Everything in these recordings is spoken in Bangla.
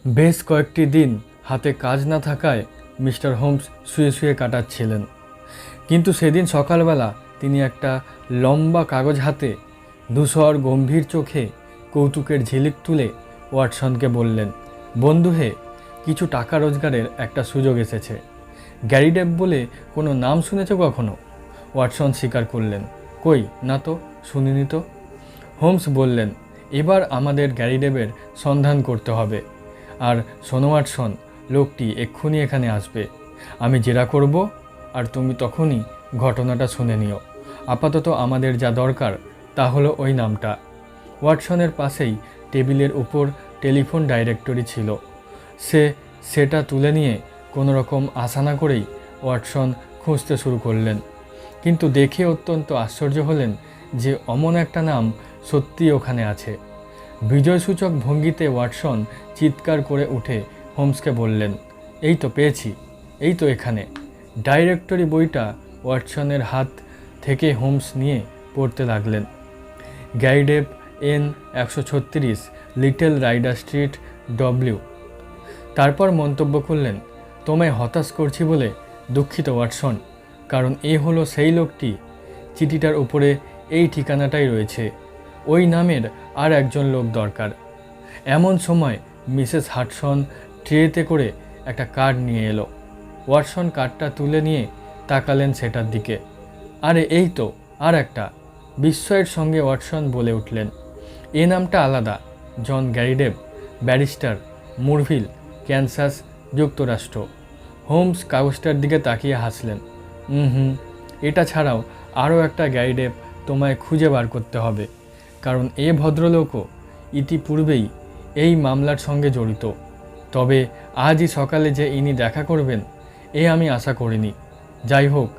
বেশ কয়েকটি দিন হাতে কাজ না থাকায় মিস্টার হোমস শুয়ে শুয়ে কাটাচ্ছিলেন। কিন্তু সেদিন সকালবেলা তিনি একটা লম্বা কাগজ হাতে ধূসর গম্ভীর চোখে কৌতুকের ঝিলিক তুলে ওয়াটসনকে বললেন, বন্ধু হে, কিছু টাকা রোজগারের একটা সুযোগ এসেছে। গ্যারি ডেভ বলে কোনো নাম শুনেছ কখনো? ওয়াটসন স্বীকার করলেন, কই না তো, শুনিনি তো। হোমস বললেন, এবার আমাদের গ্যারি ডেভের সন্ধান করতে হবে। আর শোনো ওয়াটসন, লোকটি এক্ষুনি এখানে আসবে। আমি জেরা করব আর তুমি তখনই ঘটনাটা শুনে নিও। আপাতত আমাদের যা দরকার তা হলো ওই নামটা। ওয়াটসনের পাশেই টেবিলের উপর টেলিফোন ডাইরেক্টরি ছিল। সেটা তুলে নিয়ে কোনো রকম আশা না করেই ওয়াটসন খুঁজতে শুরু করলেন। কিন্তু দেখে অত্যন্ত আশ্চর্য হলেন যে অমন একটা নাম সত্যিই ওখানে আছে। বিজয়সূচক ভঙ্গিতে ওয়াটসন চিৎকার করে উঠে হোমসকে বললেন, এই তো পেয়েছি, এই তো এখানে। ডাইরেক্টরি বইটা ওয়াটসনের হাত থেকে হোমস নিয়ে পড়তে লাগলেন। Garrideb, N 136, Little Ryder Street, W। তারপর মন্তব্য করলেন, তোমায় হতাশ করছি বলে দুঃখিত ওয়াটসন, কারণ এ হলো সেই লোকটি। চিঠিটার উপরে এই ঠিকানাটাই রয়েছে। ওই নামের আর একজন লোক দরকার। এমন সময় মিসেস হাডসন ট্রেতে করে একটা কার্ড নিয়ে এলো। ওয়াটসন কার্ডটা তুলে নিয়ে তাকালেন সেটার দিকে। আরে এই তো আর একটা। বিস্ময়ের সঙ্গে ওয়াটসন বলে উঠলেন, এ নামটা আলাদা। জন গ্যারি ডেভ, ব্যারিস্টার, মুরভিল, ক্যানসাস, যুক্তরাষ্ট্র। হোমস কাগজটার দিকে তাকিয়ে হাসলেন। এটা ছাড়াও আরও একটা গ্যারি ডেভ তোমায় খুঁজে বার করতে হবে, কারণ এ ভদ্রলোকও ইতিপূর্বেই এই মামলার সঙ্গে জড়িত। তবে আজই সকালে যে ইনি দেখা করবেন এ আমি আশা করিনি। যাই হোক,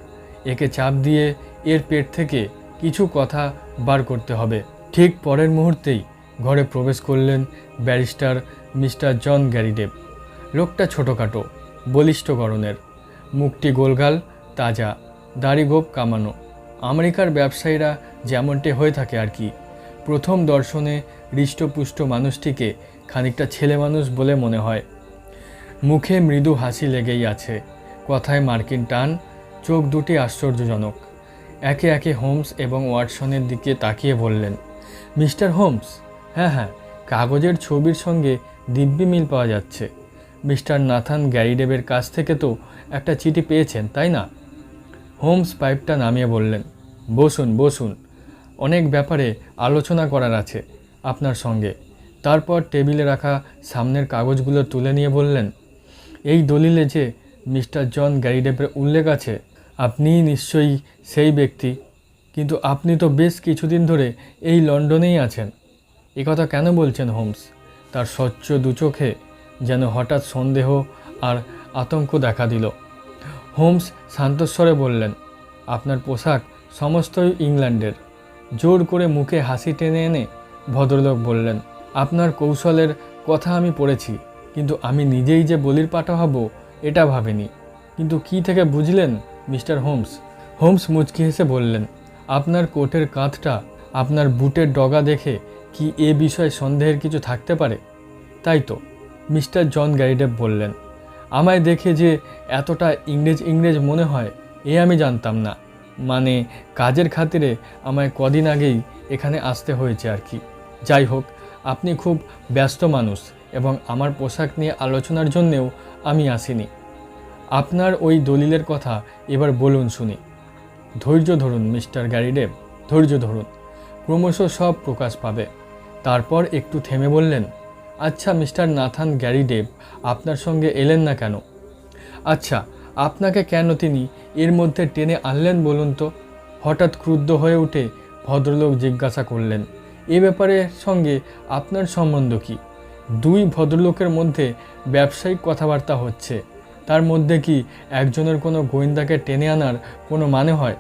একে চাপ দিয়ে এর পেট থেকে কিছু কথা বার করতে হবে। ঠিক পরের মুহূর্তেই ঘরে প্রবেশ করলেন barrister mister John Gary Dave. লোকটা ছোটোখাটো, বলিষ্ঠ গড়নের, মুখটি গোলগাল, তাজা, দাড়ি গোঁফ কামানো। আমেরিকার ব্যবসায়ীরা যেমনটি হয়ে থাকে আর কি। প্রথম দর্শনে হৃষ্টপুষ্ট মানুষটিকে খানিকটা ছেলে মানুষ বলে মনে হয়। মুখে মৃদু হাসি লেগেই আছে, কথায় মার্কিন টান, চোখ দুটি আশ্চর্যজনক। একে একে হোমস এবং ওয়াটসনের দিকে তাকিয়ে বললেন, মিস্টার হোমস, হ্যাঁ, কাগজের ছবির সঙ্গে দিব্যি মিল পাওয়া যাচ্ছে। মিস্টার নাথান গ্যারি ডেভের কাছ থেকে তো একটা চিঠি পেয়েছেন, তাই না? হোমস পাইপটা নামিয়ে বললেন, বসুন, অনেক ব্যাপারে আলোচনা করার আছে আপনার সঙ্গে। তারপর টেবিলে রাখা সামনের কাগজগুলো তুলে নিয়ে বললেন, এই দলিলে যে মিস্টার জন গ্যারি ডেভের উল্লেখ আছে, আপনিই নিশ্চয়ই সেই ব্যক্তি। কিন্তু আপনি তো বেশ কিছুদিন ধরে এই লন্ডনেই আছেন। কথা কেন বলছেন হোমস? তার স্বচ্ছ দুচোখে যেন হঠাৎ সন্দেহ আর আতঙ্ক দেখা দিল। হোমস শান্তস্বরে বললেন, আপনার পোশাক সমস্তই ইংল্যান্ডের। জোর করে মুখে হাসি টেনে এনে ভদ্রলোক বললেন, আপনার কৌশলের কথা আমি পড়েছি, কিন্তু আমি নিজেই যে বলির পাঠা হব এটা ভাবিনি। কিন্তু কি থেকে বুঝলেন মিস্টার হোমস? হোমস মুচকি হেসে বললেন, আপনার কোটের কাঁধটা, আপনার বুটের ডগা দেখে কি এ বিষয়ে সন্দেহের কিছু থাকতে পারে? তাই তো, মিস্টার জন গ্যারি ডেভ বললেন। আমায় দেখে যে এতটা ইংরেজ মনে হয় এ আমি জানতাম না। মানে কাজের খাতিরে আমায় কদিন আগেই এখানে আসতে হয়েছে আর কি। যাই হোক, আপনি খুব ব্যস্ত মানুষ এবং আমার পোশাক নিয়ে আলোচনার জন্যেও আমি আসিনি। আপনার ওই দলিলের কথা এবার বলুন শুনি। ধৈর্য ধরুন মিস্টার গ্যারি ডেভ, ধৈর্য ধরুন, ক্রমশ সব প্রকাশ পাবে। তারপর একটু থেমে বললেন, আচ্ছা মিস্টার নাথান গ্যারি ডেভ আপনার সঙ্গে এলেন না কেন? আচ্ছা, আপনাকে কেন তিনি এর মধ্যে টেনে আনলেন বলুন তো? হঠাৎ ক্রুদ্ধ হয়ে উঠে ভদ্রলোক জিজ্ঞাসা করলেন, এ ব্যাপারে সঙ্গে আপনার সম্বন্ধ কি? দুই ভদ্রলোকের মধ্যে ব্যবসায়িক কথাবার্তা হচ্ছে, তার মধ্যে কি একজনের কোনো গোয়েন্দাকে টেনে আনার কোনো মানে হয়?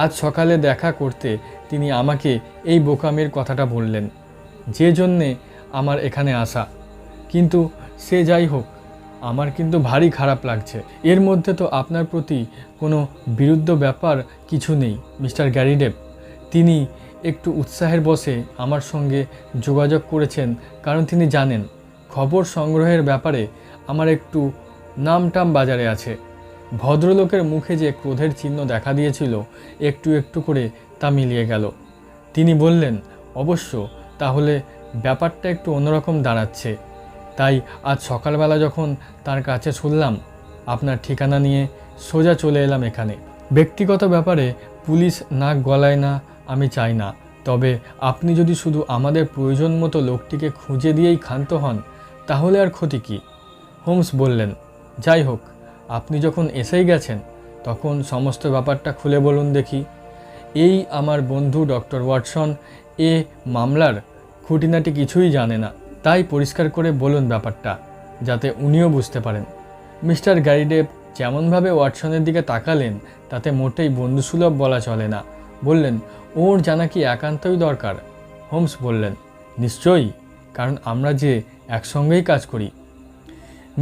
আজ সকালে দেখা করতে তিনি আমাকে এই বোকামির কথাটা বললেন, যে জন্যে আমার এখানে আসা। কিন্তু সে যাই হোক, আমার কিন্তু ভারী খারাপ লাগছে। এর মধ্যে তো আপনার প্রতি কোনো বিরুদ্ধ ব্যাপার কিছু নেই মিস্টার গ্যারি ডেভ। তিনি একটু উৎসাহের বশে আমার সঙ্গে যোগাযোগ করেছেন, কারণ তিনি জানেন খবর সংগ্রহের ব্যাপারে আমার একটু নামটাম বাজারে আছে। ভদ্রলোকের মুখে যে ক্রোধের চিহ্ন দেখা দিয়েছিল একটু একটু করে তা মিলিয়ে গেল। তিনি বললেন, অবশ্য তাহলে ব্যাপারটা একটু অন্যরকম দাঁড়াচ্ছে। তাই আজ সকালবেলা যখন তার কাছে শুনলাম আপনার ঠিকানা নিয়ে সোজা চলে এলাম এখানে। ব্যক্তিগত ব্যাপারে পুলিশ নাক গলায় না আমি চাই না, তবে আপনি যদি শুধু আমাদের প্রয়োজন মতো লোকটিকে খুঁজে দিয়েই ক্ষান্ত হন তাহলে আর ক্ষতি কী? হোমস বললেন, যাই হোক, আপনি যখন এসেই গেছেন তখন সমস্ত ব্যাপারটা খুলে বলুন দেখি। এই আমার বন্ধু ডক্টর ওয়াটসন এ মামলার খুঁটিনাটি কিছুই জানে না, তাই পরিষ্কার করে বলুন ব্যাপারটা, যাতে উনিও বুঝতে পারেন। মিস্টার গ্যারিডেভ যেমনভাবে ওয়াটসনের দিকে তাকালেন তাতে মোটেই বন্ধুসুলভ বলা চলে না। বললেন, ওর জানা কি একান্তই দরকার? হোমস বললেন, নিশ্চয়ই, কারণ আমরা যে একসঙ্গেই কাজ করি।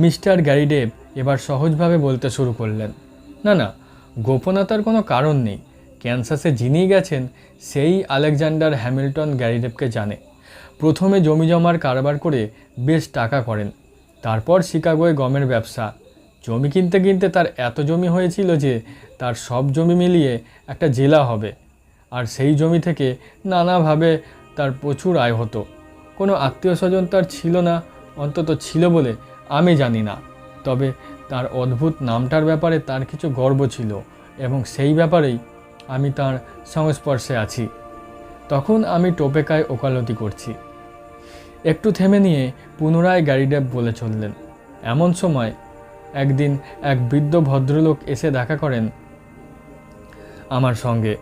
মিস্টার গ্যারিডেভ এবার সহজভাবে বলতে শুরু করলেন, না না, গোপনতার কোনো কারণ নেই। ক্যানসাসে যিনি গেছেন সেই আলেকজান্ডার হ্যামিল্টন গ্যারিডেভকে জানে। প্রথমে জমি জমার কারবার করে বেশ টাকা করেন, তারপর শিকাগোয় গমের ব্যবসা। জমি কিনতে কিনতে তার এত জমি হয়েছিল যে তার সব জমি মিলিয়ে একটা জেলা হবে, আর সেই জমি থেকে নানাভাবে তার প্রচুর আয় হতো। কোনো আত্মীয় স্বজন তার ছিল না, অন্তত ছিল বলে আমি জানি না, তবে তার অদ্ভুত নামটার ব্যাপারে তার কিছু গর্ব ছিল এবং সেই ব্যাপারেই আমি তার সংস্পর্শে আছি। তখন আমি টোপেকায় ওকালতি করছি। একটু থেমে নিয়ে পুনরায় গ্যারিডেভ বলে চললেন, এমন সময় একদিন এক বৃদ্ধ ভদ্রলোক এসে দেখা করেন আমার সঙ্গে।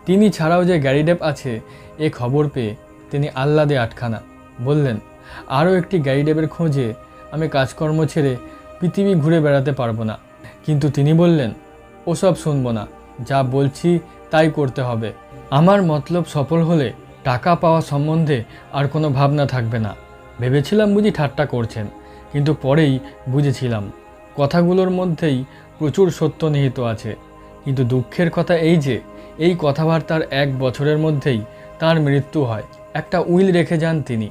তিনি ছাড়াও যে গ্যারিডেভ আছে এ খবর পেয়ে তিনি আহ্লাদে আটখানা। বললেন, আরও একটি গ্যারিডেভের খোঁজে আমি কাজকর্ম ছেড়ে পৃথিবী ঘুরে বেড়াতে পারবো না। কিন্তু তিনি বললেন, ওসব শুনবো না, যা বলছি তাই করতে হবে। আমার মতলব সফল হলে টাকা পাওয়া সম্বন্ধে আর কোনো ভাবনা থাকবে না। ভেবেছিলাম বুঝি ঠাট্টা করছেন, কিন্তু পরেই বুঝেছিলাম কথাগুলোর মধ্যেই প্রচুর সত্য নিহিত আছে। কিন্তু দুঃখের কথা এই যে এই কথাবার্তার 1 বছরের মধ্যেই তার মৃত্যু হয়। একটা উইল রেখে যান তিনি।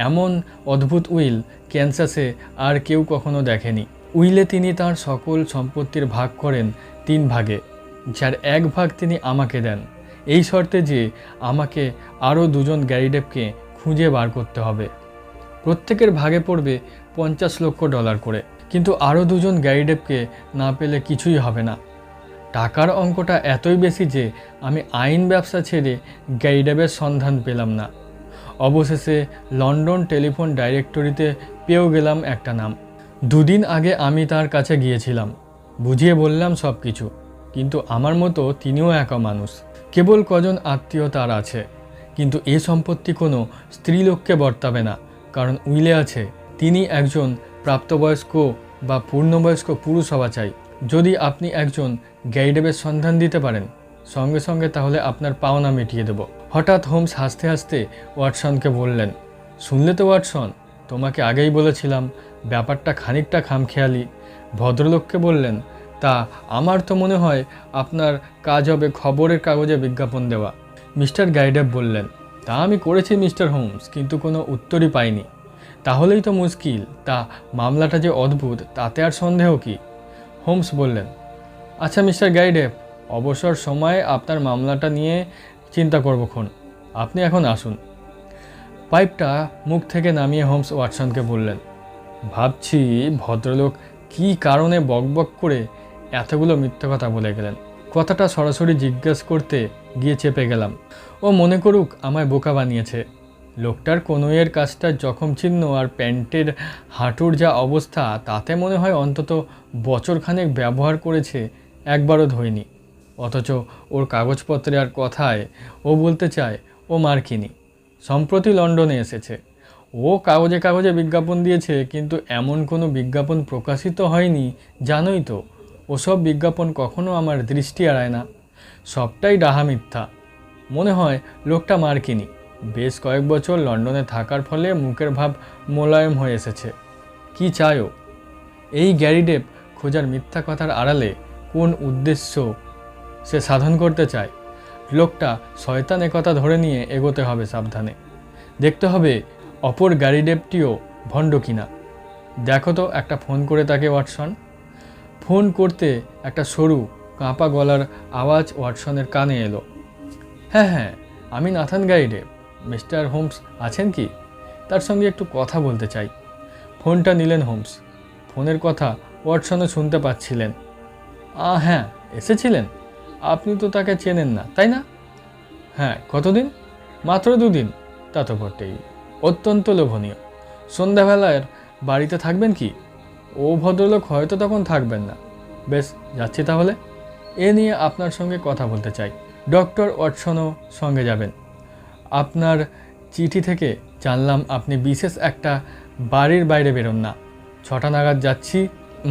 এমন অদ্ভুত উইল ক্যানসাসে আর কেউ কখনো দেখেনি। উইলে তিনি তার সকল সম্পত্তির ভাগ করেন 3 ভাগে, যার 1 ভাগ তিনি আমাকে দেন, এই শর্তে যে আমাকে আরও 2 জন গ্যারিডেভকে খুঁজে বার করতে হবে। প্রত্যেকের ভাগে পড়বে $50 লক্ষ করে। কিন্তু আরও 2 জন গ্যারিডেভকে না পেলে কিছুই হবে না। টাকার অঙ্কটা এতই বেশি যে আমি আইন ব্যবসা ছেড়ে গ্যারিডেভের সন্ধান পেলাম না। অবশেষে লন্ডন টেলিফোন ডাইরেক্টরিতে পেয়েও গেলাম একটা নাম। 2 দিন আগে আমি তার কাছে গিয়েছিলাম, বুঝিয়ে বললাম সব কিছু। কিন্তু আমার মতো তিনিও একা মানুষ, কেবল কজন আত্মীয় তার আছে। কিন্তু এ সম্পত্তি কোনো স্ত্রীলোককে বর্তাবে না, কারণ উইলে আছে তিনি একজন প্রাপ্তবয়স্ক বা পূর্ণবয়স্ক পুরুষ হওয়া চাই। যদি আপনি একজন গ্যারিডেভের সন্ধান দিতে পারেন সঙ্গে সঙ্গে, তাহলে আপনার পাওনা মিটিয়ে দেব। হঠাৎ হোমস হাসতে হাসতে ওয়াটসনকে বললেন, শুনলে তো ওয়াটসন, তোমাকে আগেই বলেছিলাম ব্যাপারটা খানিকটা খামখেয়ালি। ভদ্রলোককে বললেন, তা আমার তো মনে হয় আপনার কাজ হবে খবরের কাগজে বিজ্ঞাপন দেওয়া। মিস্টার গ্যারিডেভ বললেন, তা আমি করেছি মিস্টার হোমস, কিন্তু কোনো উত্তরই পাইনি। তাহলেই তো মুশকিল। তা মামলাটা যে অদ্ভুত তাতে আর সন্দেহ কি? হোমস বললেন, আচ্ছা মিস্টার গ্যারিডেভ, অবসর সময়ে আপনার মামলাটা নিয়ে চিন্তা করবক্ষণ। আপনি এখন আসুন। পাইপটা মুখ থেকে নামিয়ে হোমস ওয়াটসনকে বললেন, ভাবছি ভদ্রলোক কী কারণে বকবক করে এতগুলো মিথ্যা কথা বলে গেলেন। কথাটা সরাসরি জিজ্ঞেস করতে গিয়ে চেপে গেলাম। ও মনে করুক আমায় বোকা বানিয়েছে। লোকটার কনুইয়ের কাজটা জখম চিহ্ন আর প্যান্টের হাঁটুর যা অবস্থা, তাতে মনে হয় অন্তত বছরখানেক ব্যবহার করেছে, একবারও ধোয়নি। অথচ ওর কাগজপত্রে আর কথায় ও বলতে চায় ও মার্কিনী, সম্প্রতি লন্ডনে এসেছে। ও কাগজে কাগজে বিজ্ঞাপন দিয়েছে, কিন্তু এমন কোনো বিজ্ঞাপন প্রকাশিত হয়নি। জানোই তো, ওসব বিজ্ঞাপন কখনো আমার দৃষ্টি এড়ায় না। সবটাই ডাহা মিথ্যা। মনে হয় লোকটা মার্কিনী, বেশ কয়েক বছর লন্ডনে থাকার ফলে মুখের ভাব মোলায়েম হয়ে এসেছে। কি চায় ও? এই গ্যারিডেভ খোঁজার মিথ্যা কথার আড়ালে কোন উদ্দেশ্য সে সাধন করতে চায়? লোকটা শয়তান, একথা ধরে নিয়ে এগোতে হবে সাবধানে। দেখতে হবে অপর গ্যারিডেভটিও ভণ্ড কিনা। দেখো তো একটা ফোন করে তাকে, ওয়াটসন। ফোন করতে একটা সরু কাঁপা গলার আওয়াজ ওয়াটসনের কানে এলো। হ্যাঁ হ্যাঁ, আমি নাথান গাইডে। মিস্টার হোমস আছেন কি? তার সঙ্গে একটু কথা বলতে চাই। ফোনটা নিলেন হোমস। ফোনের কথা ওয়াটসনও শুনতে পাচ্ছিলেন। হ্যাঁ, এসেছিলেন। আপনি তো তাকে চেনেন না, তাই না? হ্যাঁ, কতদিন? মাত্র 2 দিন। তা তো বটেই, অত্যন্ত লোভনীয়। সন্ধ্যাবেলার বাড়িতে থাকবেন কি? ও ভদ্রলোক হয়তো তখন থাকবেন না। বেশ, যাচ্ছি তাহলে। এ নিয়ে আপনার সঙ্গে কথা বলতে চাই। ডক্টর ওয়াটসনও সঙ্গে যাবেন। আপনার চিঠি থেকে জানলাম আপনি বিশেষ একটা বাড়ির বাইরে বেরোন না। 6টা নাগাদ যাচ্ছি।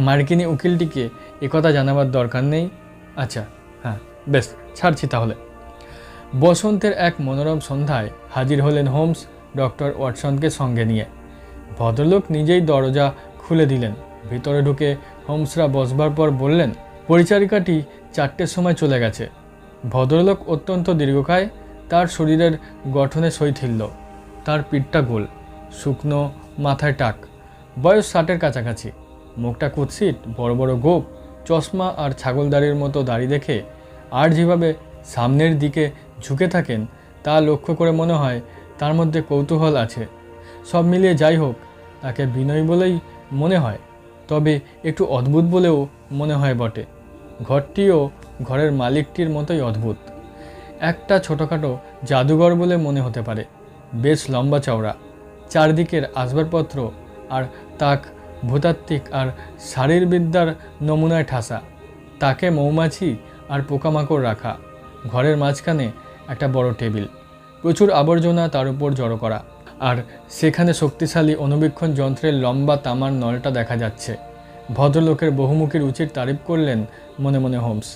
মার্কিনী উকিলটিকে একথা জানাবার দরকার নেই। আচ্ছা, হ্যাঁ, বেশ, ছাড়ছি তাহলে। বসন্তের এক মনোরম সন্ধ্যায় হাজির হলেন হোমস ডক্টর ওয়াটসনকে সঙ্গে নিয়ে। ভদ্রলোক নিজেই দরজা খুলে দিলেন। ভিতরে ঢুকে হোমসরা বসবার পর বললেন, পরিচারিকাটি 4টের সময় চলে গেছে। ভদ্রলোক অত্যন্ত দীর্ঘকায়। তার শরীরের গঠনে শৈথিল্য। তার পিঠটা গোল, শুকনো, মাথায় টাক। বয়স 60-এর কাছাকাছি। মুখটা কুৎসিত, বড় বড় গোঁফ, চশমা আর ছাগলদাড়ির মতো দাড়ি দেখে আর যেভাবে সামনের দিকে ঝুঁকে থাকেন তা লক্ষ্য করে মনে হয় তার মধ্যে কৌতূহল আছে। সব মিলিয়ে যাই হোক, তাকে বিনয়ী বলেই মনে হয়, তবে একটু অদ্ভুত বলেও মনে হয় বটে। ঘরটিও ঘরের মালিকটির মতোই অদ্ভুত। একটা ছোটোখাটো জাদুঘর বলে মনে হতে পারে। বেশ লম্বা চওড়া, চারদিকের আসবাবপত্র আর তাক ভূতাত্ত্বিক আর শারীরবিদ্যার নমুনায় ঠাসা। তাকে মৌমাছি আর পোকামাকড় রাখা। ঘরের মাঝখানে একটা বড় টেবিল, প্রচুর আবর্জনা তার উপর জড়ো করা, আর সেখানে শক্তিশালী অনুবীক্ষণ যন্ত্রের লম্বা তামার নলটা দেখা যাচ্ছে। ভদ্রলোকের বহুমুখী রুচির তারিফ করলেন মনে মনে হোমস।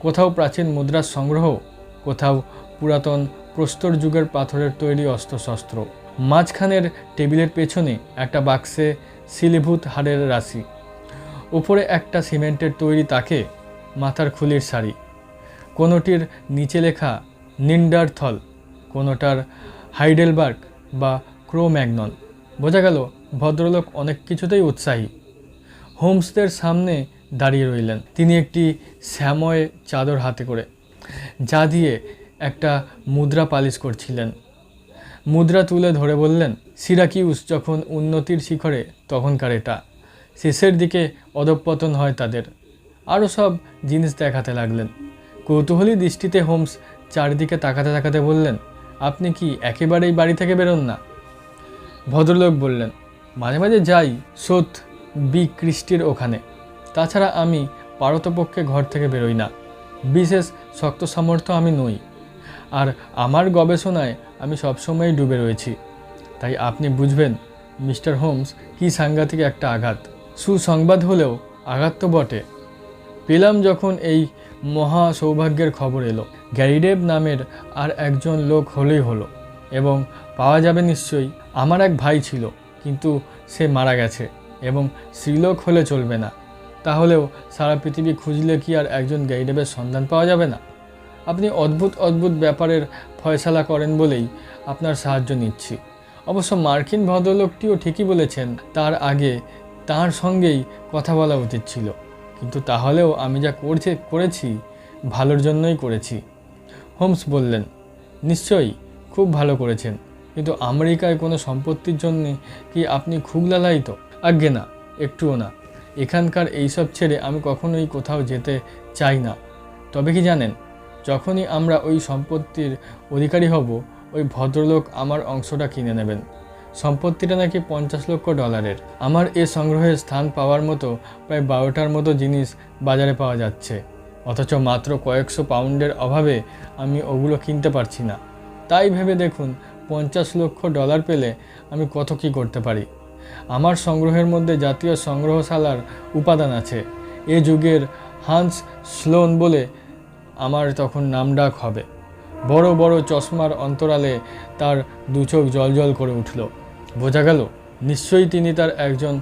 কোথাও প্রাচীন মুদ্রার সংগ্রহ, কোথাও পুরাতন প্রস্তর যুগের পাথরের তৈরি অস্ত্রশস্ত্র। মাঝখানের টেবিলের পেছনে একটা বাক্সে শিলীভূত হাড়ের রাশি। উপরে একটা সিমেন্টের তৈরি তাকে, মাথার খুলির শাড়ি। কোনোটির নিচে লেখা নিন্ডারথল, কোনোটার হাইডেলবার্গ বা ক্রো-ম্যাগনন। বোঝা গেল ভদ্রলোক অনেক কিছুতেই উৎসাহী। হোমসদের সামনে দাঁড়িয়ে রইলেন। তিনি একটি শ্যাময় চাদর হাতে করে, যা দিয়ে একটা মুদ্রা পালিশ করছিলেন। মুদ্রা তুলে ধরে বললেন, সিরাকিউস যখন উন্নতির শিখরে তখনকার এটা। শেষের দিকে অধঃপতন হয় তাদের। আরও সব জিনিস দেখাতে লাগলেন। কৌতূহলী দৃষ্টিতে হোমস চারিদিকে তাকাতে তাকাতে বললেন, আপনি কি একেবারেই বাড়ি থেকে বেরোন না? ভদ্রলোক বললেন, মাঝে মাঝে যাই সোথ বি ক্রিস্টির ওখানে। তাছাড়া আমি পারতপক্ষে ঘর থেকে বেরোই না। বিশেষ শক্ত সামর্থ্য আমি নই, আর আমার গবেষণায় আমি সবসময় ডুবে রয়েছি। তাই আপনি বুঝবেন মিস্টার হোমস কি সাংঘাতিক একটা আঘাত। সুসংবাদ হলেও আঘাত তো বটে। পেলাম যখন এই মহা সৌভাগ্যের খবর এলো। গ্যারিডেভ নামের আর একজন লোক হলেই হলো, এবং পাওয়া যাবে নিশ্চয়ই। আমার এক ভাই ছিল, কিন্তু সে মারা গেছে, এবং স্ত্রীলোক হলে চলবে না। তাহলেও সারা পৃথিবী খুঁজলে কি আর একজন গ্যারিডেভের সন্ধান পাওয়া যাবে না? আপনি অদ্ভুত অদ্ভুত ব্যাপারের ফয়সালা করেন বলেই আপনার সাহায্য নিচ্ছি। অবশ্য মার্কিন ভদ্রলোকটিও ঠিকই বলেছেন, তার আগে তার সঙ্গেই কথা বলা উচিত ছিল। কিন্তু তাহলেও আমি যা করেছি ভালোর জন্যই করেছি। হোমস বললেন, নিশ্চয়ই খুব ভালো করেছেন, কিন্তু আমেরিকায় কোনো সম্পত্তির জন্যে কি আপনি খুব লালায়িত? আজ্ঞে না, একটুও না। এখানকার এইসব ছেড়ে আমি কখনোই কোথাও যেতে চাই না। তবে কি জানেন, যখনই আমরা ওই সম্পত্তির অধিকারী হব, ওই ভদ্রলোক আমার অংশটা কিনে নেবেন। সম্পত্তিটা নাকি $50 লক্ষ। আমার এ সংগ্রহের স্থান পাওয়ার মতো প্রায় 12টার মতো জিনিস বাজারে পাওয়া যাচ্ছে, অথচ মাত্র কয়েকশো পাউন্ডের অভাবে আমি ওগুলো কিনতে পারছি না। তাই ভেবে দেখুন, $50 লক্ষ পেলে আমি কত কী করতে পারি। আমার সংগ্রহের মধ্যে জাতীয় সংগ্রহশালার উপাদান আছে। এ যুগের হান্স স্লোন বলে আমার তখন নামডাক হবে। বড় বড় চশমার অন্তরালে তার দু চোখ জলজল করে উঠল। বোঝা গেল নিশ্চয়ই তিনি তার একজন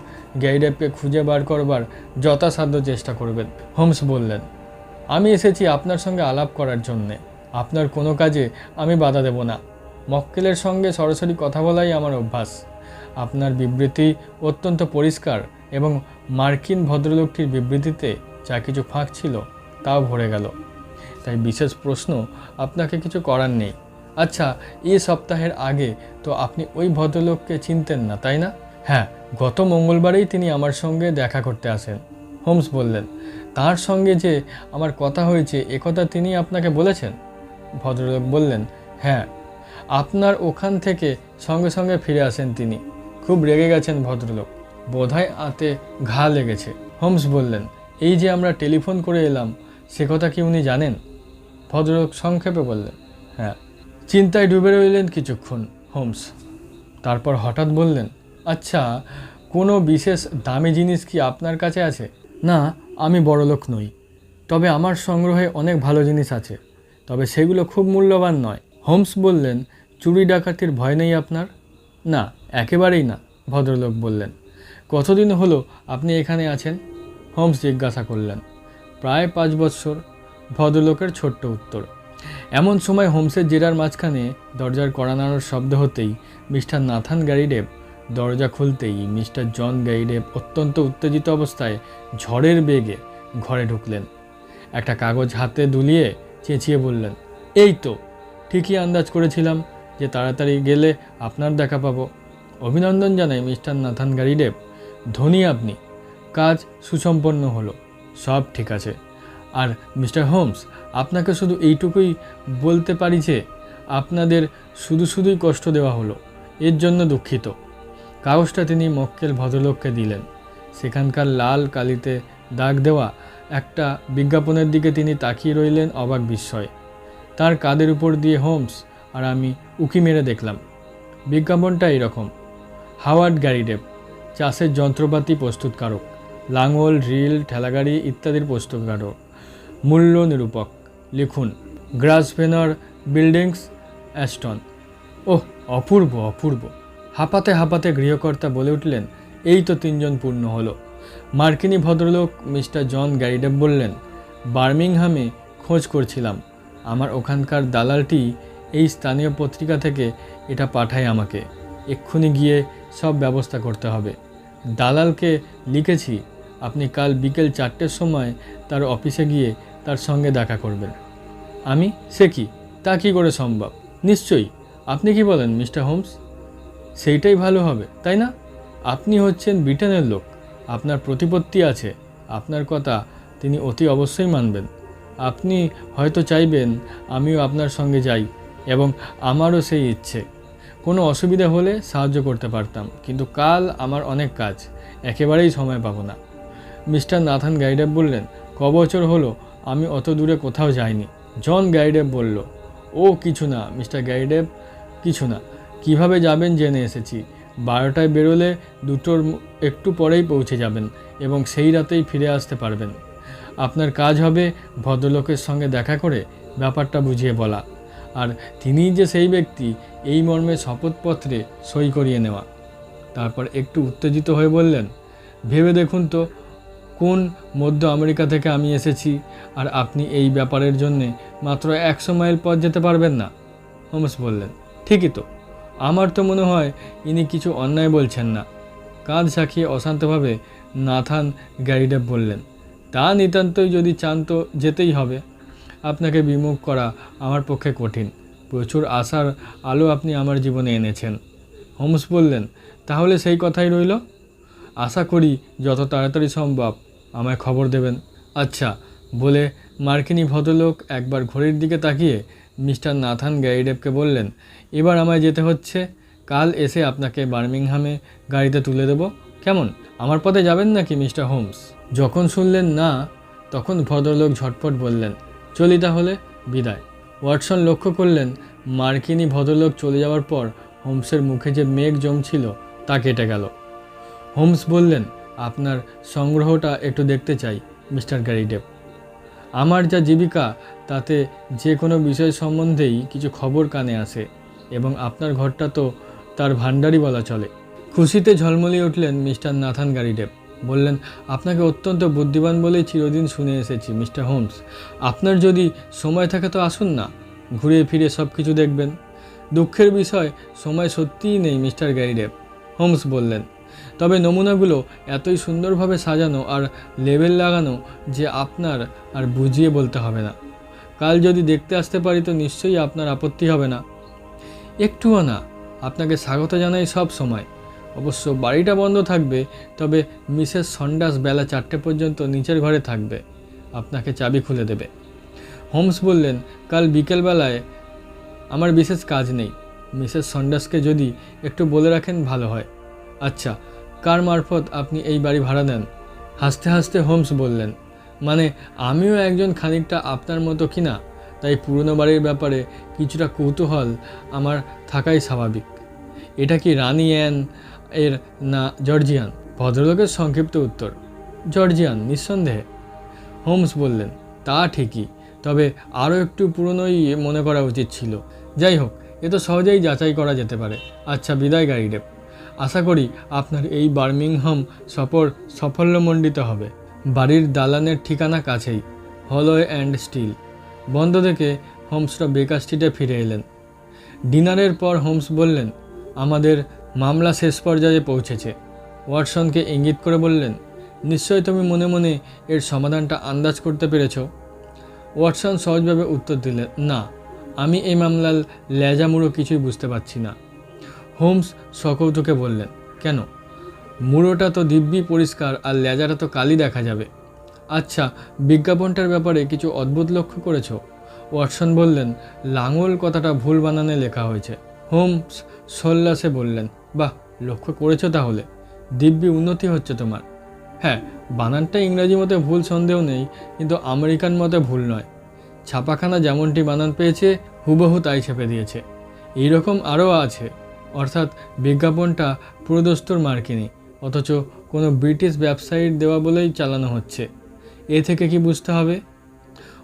গ্যারিডেভকে খুঁজে বার করবার যথাসাধ্য চেষ্টা করবেন। হোমস বললেন, আমি এসেছি আপনার সঙ্গে আলাপ করার জন্যে। আপনার কোনো কাজে আমি বাধা দেব না। মক্কেলের সঙ্গে সরাসরি কথা বলাই আমার অভ্যাস। আপনার বিবৃতি অত্যন্ত পরিষ্কার এবং মার্কিন ভদ্রলোকটির বিবৃতিতে যা কিছু ফাঁক ছিল তাও ভরে গেল। তাই বিশেষ প্রশ্ন আপনাকে কিছু করার নেই। আচ্ছা, এই সপ্তাহের আগে তো আপনি ওই ভদ্রলোককে চিনতেন না, তাই না? হ্যাঁ, গত মঙ্গলবারেই তিনি আমার সঙ্গে দেখা করতে আসেন। হোমস বললেন, তার সঙ্গে যে আমার কথা হয়েছে একথা তিনি আপনাকে বলেছেন? ভদ্রলোক বললেন, হ্যাঁ, আপনার ওখান থেকে সঙ্গে সঙ্গে ফিরে আসেন তিনি। খুব রেগে গেছেন ভদ্রলোক, বোধহয় আঁতে ঘা লেগেছে। হোমস বললেন, এই যে আমরা টেলিফোন করে এলাম সে কথা কি উনি জানেন? ভদ্রলোক সংক্ষেপে বললেন, হ্যাঁ। চিন্তায় ডুবে রইলেন কিছুক্ষণ হোমস, তারপর হঠাৎ বললেন, আচ্ছা, কোনো বিশেষ দামি জিনিস কি আপনার কাছে আছে? না, আমি বড়লোক নই, তবে আমার সংগ্রহে অনেক ভালো জিনিস আছে, তবে সেগুলো খুব মূল্যবান নয়। হোমস বললেন, চুরি ডাকাতির ভয় নেই আপনার? না, একেবারেই না, ভদ্রলোক বললেন। কতদিন হলো আপনি এখানে আছেন? হোমস জিজ্ঞাসা করলেন। প্রায় 5 বৎসর, ভদ্রলোকের ছোট্ট উত্তর। এমন সময় হোমসের জেরার মাঝখানে দরজার কড়া নাড়ার শব্দ হতেই মিস্টার নাথান গ্যারিডেভ দরজা খুলতেই মিস্টার জন গ্যারিডেভ অত্যন্ত উত্তেজিত অবস্থায় ঝড়ের বেগে ঘরে ঢুকলেন। একটা কাগজ হাতে দুলিয়ে চেঁচিয়ে বললেন, এই তো, ঠিকই আন্দাজ করেছিলাম যে তাড়াতাড়ি গেলে আপনার দেখা পাবো। অভিনন্দন জানাই মিস্টার নাথান গ্যারিডেভ, ধনী আপনি। কাজ সুসম্পন্ন হলো, সব ঠিক আছে। আর মিস্টার হোমস, আপনাকে শুধু এইটুকুই বলতে পারি যে আপনাদের শুধুই কষ্ট দেওয়া হলো, এর জন্য দুঃখিত। কাগজটা তিনি মক্কেল ভদ্রলোককে দিলেন। সেখানকার লাল কালিতে দাগ দেওয়া একটা বিজ্ঞাপনের দিকে তিনি তাকিয়ে রইলেন অবাক বিস্ময়ে। তার কাঁধের উপর দিয়ে হোমস আর আমি উকি মেরে দেখলাম। বিজ্ঞাপনটা এরকম, হাওয়ার্ড গ্যারিডেভ, চাষের যন্ত্রপাতি প্রস্তুতকারক, লাঙল, ড্রিল, ঠেলাগাড়ি ইত্যাদির প্রস্তুতকারক, মূল্য নিরূপক, লিখুন গ্রাসভেনার বিল্ডিংস, অ্যাস্টন। ওহ, অপূর্ব অপূর্ব। হাঁপাতে হাঁপাতে গৃহকর্তা বলে উঠলেন, এই তো 3 জন পূর্ণ হলো। মার্কিনী ভদ্রলোক মিস্টার জন গ্যারিডেভ বললেন, বার্মিংহামে খোঁজ করছিলাম, আমার ওখানকার দালালটি এই স্থানীয় পত্রিকা থেকে এটা পাঠায় আমাকে। এক্ষুনি গিয়ে সব ব্যবস্থা করতে হবে। দালালকে লিখেছি আপনি কাল বিকেল 4টের সময় তার অফিসে গিয়ে তার সঙ্গে দেখা করবেন। আমি? সে কি, তা কী করে সম্ভব? নিশ্চয়ই। আপনি কি বলেন মিস্টার হোমস? সেইটাই ভালো হবে, তাই না? আপনি হচ্ছেন ব্রিটেনের লোক, আপনার প্রতিপত্তি আছে, আপনার কথা তিনি অতি অবশ্যই মানবেন। আপনি হয়তো চাইবেন আমিও আপনার সঙ্গে যাই, এবং আমারও সেই ইচ্ছে। কোনো অসুবিধা হলে সাহায্য করতে পারতাম, কিন্তু কাল আমার অনেক কাজ, একেবারেই সময় পাবো না। মিস্টার নাথান গ্যারিডেভ বললেন, ক বছর হলো আমি অত দূরে কোথাও যাইনি। জন গ্যারিডেভ বলল, ও কিছু না মিস্টার গ্যারিডেভ, কিছু না। কিভাবে যাবেন জেনে এসেছি। 12টায় বেরোলে 2টোর একটু পরেই পৌঁছে যাবেন এবং সেই রাতেই ফিরে আসতে পারবেন। আপনার কাজ হবে ভদ্রলোকের সঙ্গে দেখা করে ব্যাপারটা বুঝিয়ে বলা, আর তিনিই যে সেই ব্যক্তি এই মর্মে শপথপত্রে সই করিয়ে নেওয়া। তারপর একটু উত্তেজিত হয়ে বললেন, ভেবে দেখুন তো, কোন মধ্য আমেরিকা থেকে আমি এসেছি, আর আপনি এই ব্যাপারের জন্যে মাত্র 100 মাইল পথ যেতে পারবেন না। হোমস বললেন, ঠিকই তো, আমার তো মনে হয় ইনি কিছু অন্যায় বলছেন না। কাঁধ সাখিয়ে অশান্তভাবে নাথান গ্যারিডেভ বললেন, তা নিতান্তই যদি চান তো যেতেই হবে। আপনাকে বিমুখ করা আমার পক্ষে কঠিন। প্রচুর আশার আলো আপনি আমার জীবনে এনেছেন। হোমস বললেন, তাহলে সেই কথাই রইল। আশা করি যত তাড়াতাড়ি সম্ভব আমায় খবর দেবেন। আচ্ছা, বলে মার্কিনী ভদ্রলোক একবার ঘড়ির দিকে তাকিয়ে মিস্টার নাথান গ্যারিডেভকে বললেন, এবার আমায় যেতে হচ্ছে। কাল এসে আপনাকে বার্মিংহামে গাড়িতে তুলে দেব, কেমন? আমার পথে যাবেন নাকি মিস্টার হোমস? যখন শুনলেন না, তখন ভদ্রলোক ঝটপট বললেন, চলি তাহলে, বিদায়। ওয়াটসন লক্ষ্য করলেন মার্কিনী ভদ্রলোক চলে যাওয়ার পর হোমসের মুখে যে মেঘ জমছিল তা কেটে গেল। হোমস বললেন, আপনার সংগ্রহটা একটু দেখতে চাই মিস্টার গ্যারিডেভ। আমার যা জীবিকা তাতে যে কোনো বিষয় সম্বন্ধেই কিছু খবর কানে আসে, এবং আপনার ঘরটা তো তার ভাণ্ডারই বলা চলে। খুশিতে ঝলমলিয়ে উঠলেন মিস্টার নাথান গ্যারিডেভ। বললেন, আপনাকে অত্যন্ত বুদ্ধিমান বলেই চিরদিন শুনে এসেছি মিস্টার হোমস। আপনার যদি সময় থাকে তো আসুন না, ঘুরে ফিরে সব কিছু দেখবেন। দুঃখের বিষয়, সময় সত্যিই নেই মিস্টার গ্যারিডেভ। হোমস বললেন। তবে নমুনাগুলো এতই সুন্দরভাবে সাজানো আর লেবেল লাগানো যে আপনার আর বুঝিয়ে বলতে হবে না। কাল যদি দেখতে আসতে পারি তো নিশ্চয়ই আপনার আপত্তি হবে না। একটুও না, আপনাকে স্বাগত জানাই সব সময়। অবশ্য বাড়িটা বন্ধ থাকবে, তবে মিসেস সন্ডাস বেলা 4টে পর্যন্ত নিচের ঘরে থাকবে, আপনাকে চাবি খুলে দেবে। হোমস বললেন, কাল বিকেলবেলায় আমার বিশেষ কাজ নেই। মিসেস সন্ডাসকে যদি একটু বলে রাখেন ভালো হয়। আচ্ছা, কার মারফত আপনি এই বাড়ি ভাড়া নেন? হাসতে হাসতে হোমস বললেন, মানে আমিও একজন খানিকটা আপনার মতো কিনা, তাই পুরনো বাড়ির ব্যাপারে কিছুটা কৌতূহল আমার থাকাই স্বাভাবিক। এটা কি রানী অ্যান এর না জর্জিয়ান? ভদ্রলোকের সংক্ষিপ্ত উত্তর, জর্জিয়ান নিঃসন্দেহে। হোমস বললেন, তা ঠিকই, তবে আরও একটু পুরনোই মনে করা উচিত ছিল। যাই হোক, এ তো সহজেই যাচাই করা যেতে পারে। আচ্ছা, বিদায় গাইডেপ। আশা করি আপনার এই বার্মিংহাম সফর সাফল্যমণ্ডিত হবে। বাড়ির দালানের ঠিকানা কাছেই, হলওয়ে অ্যান্ড স্টিল। বন্ধ দেখে হোমসরা বেকার স্ট্রিটে ফিরে এলেন। ডিনারের পর হোমস বললেন, আমাদের মামলা শেষ পর্যায়ে পৌঁছেছে। ওয়াটসনকে ইঙ্গিত করে বললেন, নিশ্চয়ই তুমি মনে মনে এর সমাধানটা আন্দাজ করতে পেরেছ? ওয়াটসন সহজভাবে উত্তর দিলেন, না, আমি এই মামলার লেজামুড়ো কিছুই বুঝতে পারছি না। হোমস সকৌতুকে বললেন, কেন? মুড়োটা তো দিব্যি পরিষ্কার, আর লেজাটা তো কালই দেখা যাবে। আচ্ছা, বিজ্ঞাপনটার ব্যাপারে কিছু অদ্ভুত লক্ষ্য করেছ? ওয়াটসন বললেন, লাঙল কথাটা ভুল বানানে লেখা হয়েছে। হোমস সল্লাসে বললেন, বাহ, লক্ষ্য করেছ তাহলে? দিব্যি উন্নতি হচ্ছে তোমার। হ্যাঁ, বানানটা ইংরাজি মতে ভুল সন্দেহ নেই, কিন্তু আমেরিকান মতে ভুল নয়। ছাপাখানা যেমনটি বানান পেয়েছে হুবহু তাই ছেপে দিয়েছে। এইরকম আরও আছে, অর্থাৎ বিজ্ঞাপনটা পুরোদস্তুর মার্কিনি, অথচ কোনো ব্রিটিশ ব্যবসায়ীর দেওয়া বলেই চালানো হচ্ছে। এ থেকে কি বুঝতে হবে?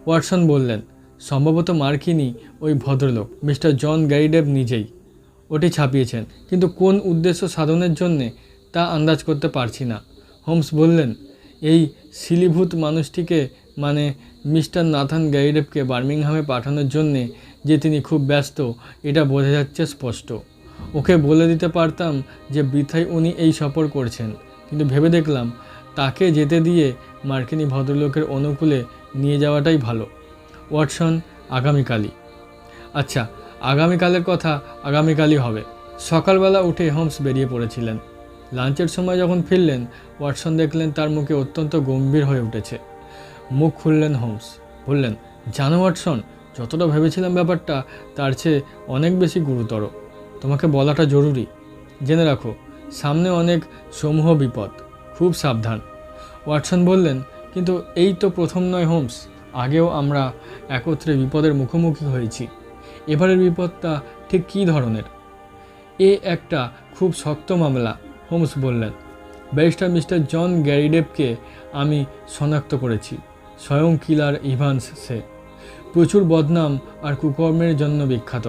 ওয়াটসন বললেন, সম্ভবত মার্কিনি ওই ভদ্রলোক মিস্টার জন গ্যারিডেভ নিজেই ওটি ছাপিয়েছেন, কিন্তু কোন উদ্দেশ্য সাধনের জন্যে তা আন্দাজ করতে পারছি না। হোমস বললেন, এই সিলিভূত মানুষটিকে, মানে মিস্টার নাথান গ্যারিডেভকে বার্মিংহামে পাঠানোর জন্যে যে তিনি খুব ব্যস্ত, এটা বোঝা যাচ্ছে স্পষ্ট। ওকে বলে দিতে পারতাম যে বৃথাই উনি এই সফর করছেন, কিন্তু ভেবে দেখলাম তাকে যেতে দিয়ে মার্কিনী ভদ্রলোকের অনুকূলে নিয়ে যাওয়াটাই ভালো। ওয়াটসন, আগামীকালই। আচ্ছা, আগামীকালের কথা আগামীকালই হবে। সকালবেলা উঠে হোমস বেরিয়ে পড়েছিলেন। লাঞ্চের সময় যখন ফিরলেন, ওয়াটসন দেখলেন তার মুখে অত্যন্ত গম্ভীর হয়ে উঠেছে। মুখ খুললেন হোমস, বললেন, জানো ওয়াটসন, যতটা ভেবেছিলাম ব্যাপারটা তার চেয়ে অনেক বেশি গুরুতর। তোমাকে বলাটা জরুরি। জেনে রাখো, সামনে অনেক সমূহ বিপদ, খুব সাবধান। ওয়াটসন বললেন, কিন্তু এই তো প্রথম নয় হোমস, আগেও আমরা একত্রে বিপদের মুখোমুখি হয়েছি। এবারের বিপদটা ঠিক কী ধরনের? এ একটা খুব শক্ত মামলা, হোমস বললেন। ব্যারিস্টার মিস্টার জন গ্যারিডেভকে আমি শনাক্ত করেছি। স্বয়ং কিলার ইভান্স সে। প্রচুর বদনাম আর কুকর্মের জন্য বিখ্যাত।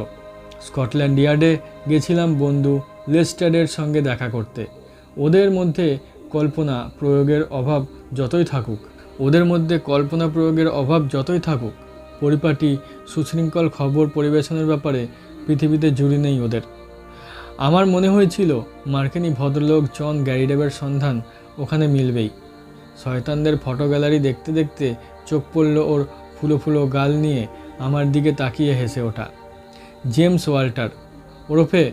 স্কটল্যান্ড ইয়ার্ডে গেছিলাম বন্ধু লেস্টারের সঙ্গে দেখা করতে। ওদের মধ্যে কল্পনা প্রয়োগের অভাব যতই থাকুক, পরিপাটি সুশৃঙ্খল খবর পরিবেশনের ব্যাপারে পৃথিবীতে জুড়ি নেই ওদের। আমার মনে হয়েছিল মার্কিনী ভদ্রলোক জন গ্যারিডেভের সন্ধান ওখানে মিলবেই। শয়তানদের ফটো গ্যালারি দেখতে দেখতে চোখ পড়ল ওর ফুলো ফুলো গাল নিয়ে আমার দিকে তাকিয়ে হেসে ওঠা। জেমস ওয়াল্টার ওরফে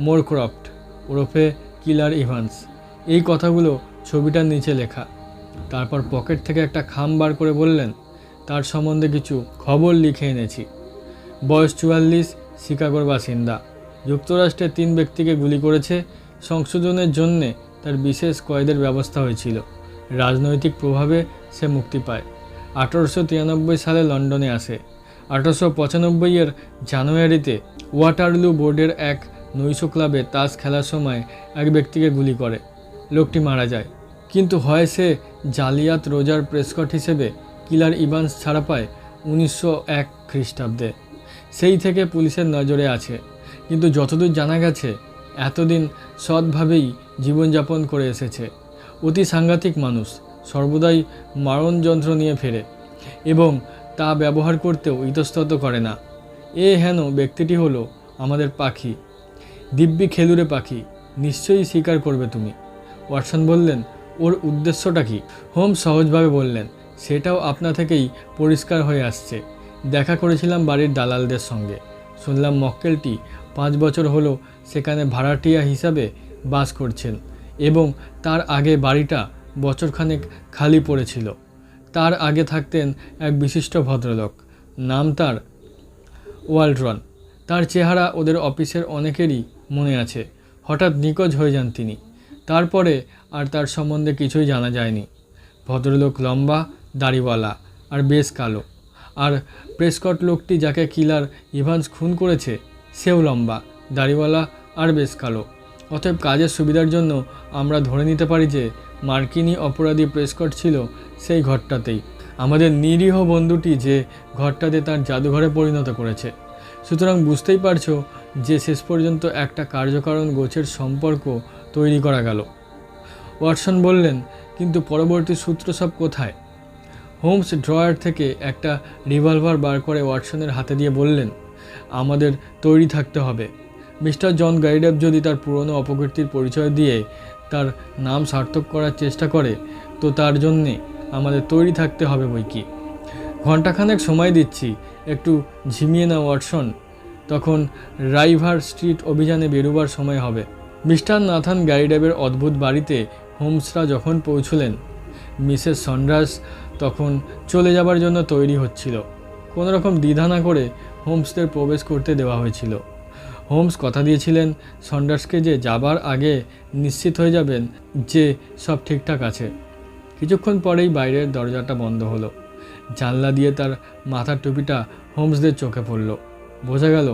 মোরক্রফট ওরফে কিলার ইভান্স, এই কথাগুলো ছবিটার নিচে লেখা। তারপর পকেট থেকে একটা খাম বার করে বললেন, তার সম্বন্ধে কিছু খবর লিখে এনেছি। বয়স 44, শিকাগোর বাসিন্দা। যুক্তরাষ্ট্রে 3 ব্যক্তিকে গুলি করেছে। সংশোধনের জন্যে তার বিশেষ কয়েদের ব্যবস্থা হয়েছিল। রাজনৈতিক প্রভাবে সে মুক্তি পায়। 1893 সালে লন্ডনে আসে। 1895 জানুয়ারিতে ওয়াটারলু বোর্ডের এক নৈশ ক্লাবে তাস খেলার সময় এক ব্যক্তিকে গুলি করে। লোকটি মারা যায়, কিন্তু হয় সে জালিয়াত রোজার প্রেসকট হিসেবে কিলার ইভান্স ছাড়া পায় 1901 খ্রিস্টাব্দে। সেই থেকে পুলিশের নজরে আছে, কিন্তু যতদূর জানা গেছে এতদিন সৎভাবেই জীবনযাপন করে এসেছে। অতি সাংঘাতিক মানুষ, সর্বদাই মারণযন্ত্র নিয়ে ফেরে এবং তা ব্যবহার করতেও ইতস্তত করে না। হেন ব্যক্তিটি হলো আমাদের পাখি, দিব্যি খেলুড়ে পাখি, নিশ্চয়ই স্বীকার করবে তুমি। ওয়াটসন বললেন, ওর উদ্দেশ্যটা কি? হোমস সহজভাবে বললেন, সেটাও আপনা থেকেই পরিষ্কার হয়ে আসছে। দেখা করেছিলাম বাড়ির দালালদের সঙ্গে। শুনলাম মক্কেলটি 5 বছর হলো সেখানে ভাড়াটিয়া হিসাবে বাস করছেন এবং তার আগে বাড়িটা বছরখানেক খালি পড়েছিল। তার আগে থাকতেন এক বিশিষ্ট ভদ্রলোক, নাম তার ওয়ালটন। তার চেহারা ওদের অফিসের অনেকেরই মনে আছে। হঠাৎ নিখোঁজ হয়ে যান তিনি। তারপরে আর তার সম্বন্ধে কিছুই জানা যায়নি। ভদ্রলোক লম্বা, দাড়িওয়ালা আর বেশ কালো। আর প্রেসকট লোকটি যাকে কিলার ইভান্স খুন করেছে, সেও লম্বা, দাড়িওয়ালা আর বেশ কালো। অতএব কাজের সুবিধার জন্য আমরা ধরে নিতে পারি যে মার্কিনী অপরাধী প্রেসকট ছিল সেই ঘরটাতেই। আমাদের নিরীহ বন্ধুটি যে ঘরটাতে তার জাদুঘরে পরিণত করেছে। সুতরাং বুঝতেই পারছো যে শেষ পর্যন্ত একটা কার্যকারণ গোছের সম্পর্ক তৈরি করা গেল। ওয়াটসন বললেন, কিন্তু পরবর্তী সূত্র সব কোথায়? হোমস ড্রয়ার থেকে একটা রিভলভার বার করে ওয়াটসনের হাতে দিয়ে বললেন, আমাদের তৈরি থাকতে হবে। মিস্টার জন গাইডেব যদি তার পুরনো অপকীর্তির পরিচয় দিয়ে তার নাম সার্থক করার চেষ্টা করে, তো তার জন্যে আমাদের তৈরি থাকতে হবে বই কি। ঘণ্টাখানেক সময় দিচ্ছি, একটু ঝিমিয়ে না ওয়াটসন, তখন রাইভার স্ট্রিট অভিযানে বেরোবার সময় হবে। মিস্টার নাথান গাইডেবের অদ্ভুত বাড়িতে হোমসরা যখন পৌঁছলেন, মিসেস সন্ডার্স তখন চলে যাবার জন্য তৈরি হচ্ছিল। কোনো রকম দ্বিধা না করে হোমসদের প্রবেশ করতে দেওয়া হয়েছিল। হোমস কথা দিয়েছিলেন সন্ডার্সকে যে যাবার আগে নিশ্চিত হয়ে যাবেন যে সব ঠিকঠাক আছে। কিছুক্ষণ পরেই বাইরের দরজাটা বন্ধ হলো। জানলা দিয়ে তার মাথার টুপিটা হোমসদের চোখে পড়ল। বোঝা গেল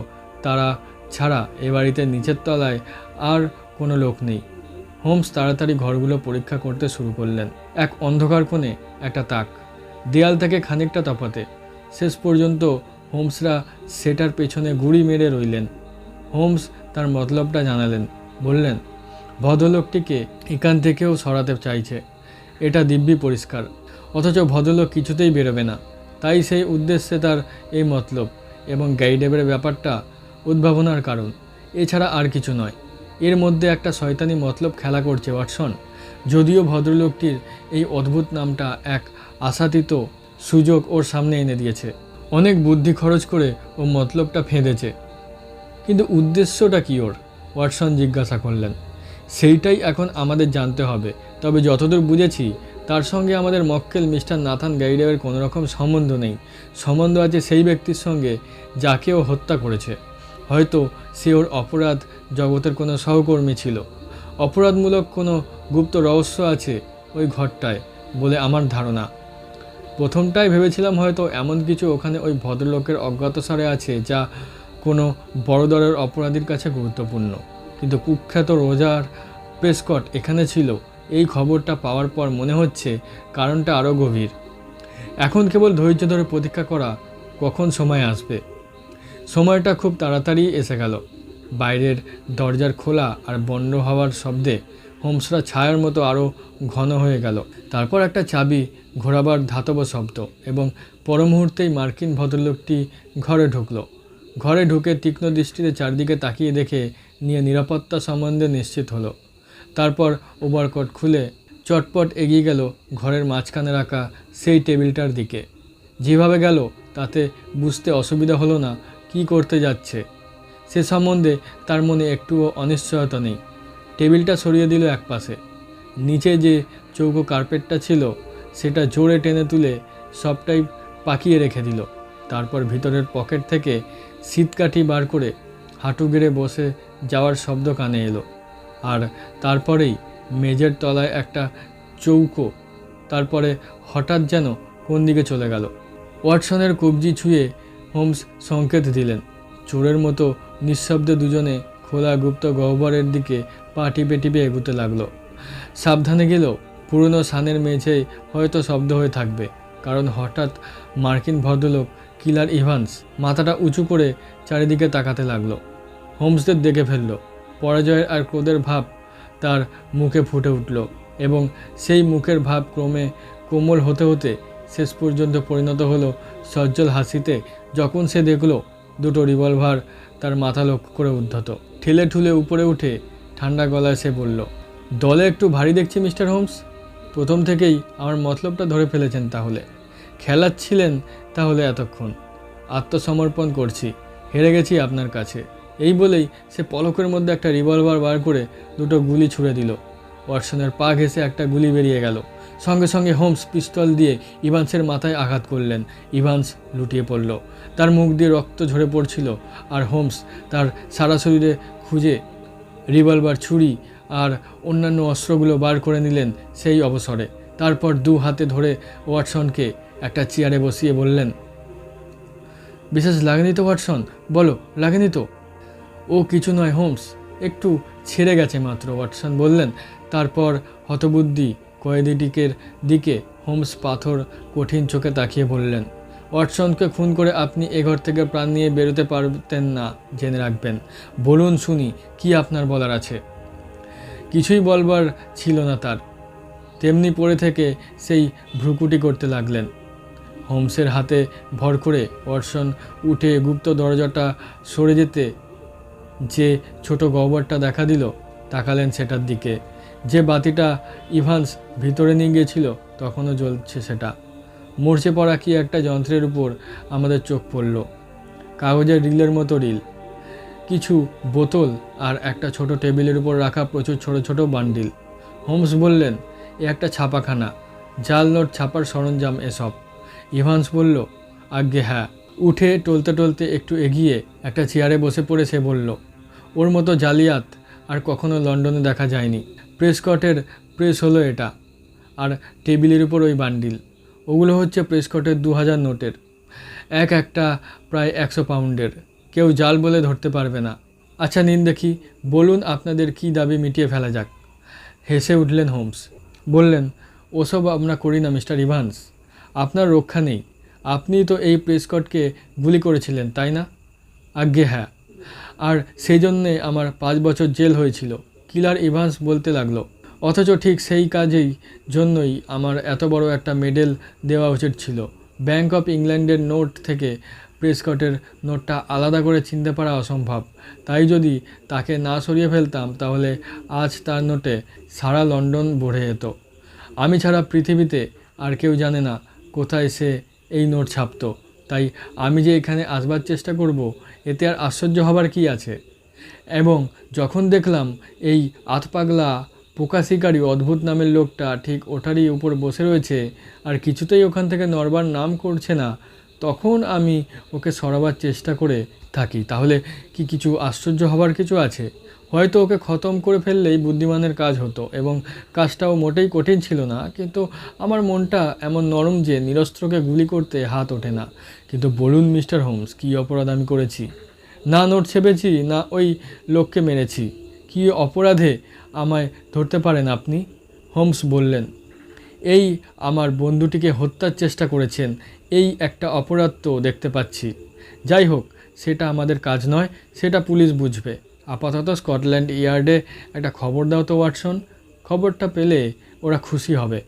তারা ছাড়া এ বাড়িতে নিচের তলায় আর কোনো লোক নেই। হোমস তাড়াতাড়ি ঘরগুলো পরীক্ষা করতে শুরু করলেন। এক অন্ধকার কোণে একটা তাক, দেয়াল থেকে খানিকটা তফাতে। শেষ পর্যন্ত হোমসরা সেটার পেছনে গুড়ি মেরে রইলেন। হোমস তার মতলবটা জানালেন, বললেন, ভদ্রলোকটিকে এখান থেকেও সরাতে চাইছে, এটা দিব্যি পরিষ্কার। অথচ ভদ্রলোক কিছুতেই বেরোবে না। তাই সেই উদ্দেশ্যে তার এই মতলব, এবং গাইডেবের ব্যাপারটা উদ্ভাবনার কারণ, এছাড়া আর কিছু নয়। এর মধ্যে একটা শয়তানি মতলব খেলা করছে ওয়াটসন। যদিও ভদ্রলোকটির এই অদ্ভুত নামটা এক আশাতীত সুযোগ ওর সামনে এনে দিয়েছে। অনেক বুদ্ধি খরচ করে ও মতলবটা ফেঁদেছে, কিন্তু উদ্দেশ্যটা কী ওর? ওয়াটসন জিজ্ঞাসা করলেন। সেইটাই এখন আমাদের জানতে হবে। তবে যতদূর বুঝেছি, তার সঙ্গে আমাদের মক্কেল মিস্টার নাথান গাইডেবের কোনো রকম সম্বন্ধ নেই। সম্বন্ধ আছে সেই ব্যক্তির সঙ্গে যাকে ও হত্যা করেছে। হয়তো সে ওর অপরাধ জগতের কোনো সহকর্মী ছিল। অপরাধমূলক কোনো গুপ্ত রহস্য আছে ওই ঘরটায় বলে আমার ধারণা। প্রথমটায় ভেবেছিলাম হয়তো এমন কিছু ওখানে ওই ভদ্রলোকের অজ্ঞাতসারে আছে যা কোনো বড় দরের অপরাধীর কাছে গুরুত্বপূর্ণ। কিন্তু কুখ্যাত রোজার প্রেসকট এখানে ছিল, এই খবরটা পাওয়ার পর মনে হচ্ছে কারণটা আরও গভীর। এখন কেবল ধৈর্য ধরে প্রতীক্ষা করা কখন সময় আসবে। সময়টা খুব তাড়াতাড়ি এসে গেল। বাইরের দরজার খোলা আর বন্ধ হওয়ার শব্দে হোমসরা ছায়ার মতো আরও ঘন হয়ে গেল। তারপর একটা চাবি ঘোরাবার ধাতব শব্দ, এবং পর মুহূর্তেই মার্কিন ভদ্রলোকটি ঘরে ঢুকলো। ঘরে ঢুকে তীক্ষ্ণ দৃষ্টিতে চারদিকে তাকিয়ে দেখে নিয়ে নিরাপত্তা সম্বন্ধে নিশ্চিত হলো। তারপর ওভারকোট খুলে চটপট এগিয়ে গেল ঘরের মাঝখানে রাখা সেই টেবিলটার দিকে। যেভাবে গেল তাতে বুঝতে অসুবিধা হলো না কী করতে যাচ্ছে। সে সম্বন্ধে তার মনে একটুও অনিশ্চয়তা নেই। টেবিলটা সরিয়ে দিল একপাশে। নিচে যে চৌকো কার্পেটটা ছিল সেটা জোরে টেনে তুলে সবটাই পাকিয়ে রেখে দিল। তারপর ভিতরের পকেট থেকে শীতকাঠি বার করে হাঁটু গেড়ে বসে যাওয়ার শব্দ কানে এলো। আর তারপরেই মেজের তলায় একটা চৌকো। তারপরে হঠাৎ যেন কোন দিকে চলে গেল। ওয়াটসনের কবজি ছুঁয়ে হোমস সংকেত দিলেন। চোরের মতো নিঃশব্দে দুজনে খোলা গুপ্ত গহ্বরের দিকে পা টিপে টিপে এগুতে লাগলো। সাবধানে গেলেও পুরনো সানের মেঝেই হয়তো শব্দ হয়ে থাকবে, কারণ হঠাৎ মার্কিন ভদ্রলোক কিলার ইভান্স মাথাটা উঁচু করে চারিদিকে তাকাতে লাগলো। হোমসদের দেখে ফেলল। পরাজয়ের আর ক্রোধের ভাব তার মুখে ফুটে উঠল, এবং সেই মুখের ভাব ক্রমে কোমল হতে হতে শেষ পর্যন্ত পরিণত হলো সজ্জল হাসিতে, যখন সে দেখল দুটো রিভলভার তার মাথা লক্ষ্য করে উদ্ধত। ঠেলে ঠুলে উপরে উঠে ঠান্ডা গলায় সে বলল, দলে একটু ভারী দেখছি মিস্টার হোমস। প্রথম থেকেই আমার মতলবটা ধরে ফেলেছেন তাহলে। খেলাচ্ছিলেন তাহলে এতক্ষণ। আত্মসমর্পণ করছি, হেরে গেছি আপনার কাছে। এই বলেই সে পলকের মধ্যে একটা রিভলভার বার করে দুটো গুলি ছুঁড়ে দিল। ওয়াটসনের পা ঘেঁষে একটা গুলি বেরিয়ে গেল। সঙ্গে সঙ্গে হোমস পিস্তল দিয়ে ইভান্সের মাথায় আঘাত করলেন। ইভান্স লুটিয়ে পড়ল। তার মুখ দিয়ে রক্ত ঝরে পড়ছিল, আর হোমস তার সারা শরীরে খুঁজে রিভলভার, ছুরি আর অন্যান্য অস্ত্রগুলো বার করে নিলেন সেই অবসরে। তারপর দু হাতে ধরে ওয়াটসনকে একটা চেয়ারে বসিয়ে বললেন, বিশেষ লাগেনি তো ওয়াটসন? বলো, লাগেনি তো? ও কিছু নয় হোমস, একটু ছেড়ে গেছে মাত্র, ওয়াটসন বললেন। তারপর হতবুদ্ধি কয়েদিটিকের দিকে হোমস পাথর কঠিন চোখে তাকিয়ে বললেন, ওয়াটসনকে খুন করে আপনি এ ঘর থেকে প্রাণ নিয়ে বেরোতে পারতেন না, জেনে রাখবেন। বলুন শুনি, কি আপনার বলার আছে? কিছুই বলবার ছিল না তার। তেমনি পড়ে থেকে সেই ভ্রুকুটি করতে লাগলেন। হোমসের হাতে ভর করে ওয়াটসন উঠে গুপ্ত দরজাটা সরে যেতে যে ছোট গহ্বরটা দেখা দিল, তাকালেন সেটার দিকে। যে বাতিটা ইভান্স ভিতরে নিয়ে গিয়েছিল তখনও জ্বলছে সেটা। মরচে পড়া কি একটা যন্ত্রের উপর আমাদের চোখ পড়ল। কাগজের রিলের মতো রিল, কিছু বোতল আর একটা ছোট টেবিলের উপর রাখা প্রচুর ছোট ছোট বান্ডিল। হোমস বললেন, এ একটা ছাপাখানা, জাল নোট ছাপার সরঞ্জাম এসব। ইভান্স বলল, আজ্ঞে হ্যাঁ। উঠে টলতে টলতে একটু এগিয়ে একটা চেয়ারে বসে পড়ে সে বলল, ওর মতো জালিয়াত আর কখনো লন্ডনে দেখা যায়নি। প্রেসকটের প্রেস হলো এটা, আর টেবিলের উপর ওই বান্ডিল। ওগুলো হচ্ছে প্রেসকটের 2000 নোটের, একটা প্রায় 100 পাউন্ডের। কেউ জাল বলে ধরতে পারবে না। আচ্ছা নিন দেখি, বলুন আপনাদের কি দাবি, মিটিয়ে ফেলা যাক। হেসে উঠলেন হোমস, বললেন, ওসব আমরা করি না মিস্টার ইভান্স। আপনার রক্ষা নেই। আপনি তো এই প্রেসকটকে গুলি করেছিলেন, তাই না? আজ্ঞে হ্যাঁ, আর সেই জন্যে আমার 5 বছর জেল হয়েছিল, কিলার ইভান্স বলতে লাগলো। অথচ ঠিক সেই কাজেই জন্যই আমার এত বড় একটা মেডেল দেওয়া উচিত ছিল। ব্যাংক অফ ইংল্যান্ডের নোট থেকে প্রেসকটের নোটটা আলাদা করে চিনতে পারা অসম্ভব। তাই যদি তাকে না সরিয়ে ফেলতাম তাহলে আজ তার নোটে সারা লন্ডন ভরে যেত। আমি ছাড়া পৃথিবীতে আর কেউ জানে না কোথায় সে এই নোট ছাপতো। তাই আমি যে এখানে আসবার চেষ্টা করব, এতে আর আশ্চর্য হবার কি আছে? এবং যখন দেখলাম এই আতপাগলা পোকা শিকারী অদ্ভুত নামের লোকটা ঠিক ওটারই উপর বসে রয়েছে আর কিছুতেই ওখান থেকে নড়বার নাম করছে না, তখন আমি ওকে সরাবার চেষ্টা করে থাকি। তাহলে কি কিছু আশ্চর্য হবার কিছু আছে? হয়তো ওকে খতম করে ফেললেই বুদ্ধিমানের কাজ হতো, এবং কাজটাও মোটেই কঠিন ছিল না। কিন্তু আমার মনটা এমন নরম যে নিরস্ত্রকে গুলি করতে হাত ওঠে না। কিন্তু বলুন মিস্টার হোমস, কী অপরাধ আমি করেছি? না নোট ছেপেছি, না ওই লোককে মেরেছি। কী অপরাধে আমায় ধরতে পারেন আপনি? হোমস বললেন, এই আমার বন্ধুটিকে হত্যার চেষ্টা করেছেন, এই একটা অপরাধ তো দেখতে পাচ্ছি। যাই হোক, সেটা আমাদের কাজ নয়, সেটা পুলিশ বুঝবে। আপাতত স্কটল্যান্ড ইয়ার্ডে একটা খবর দাও তো ওয়াটসন। খবরটা পেলে ওরা খুশি হবে।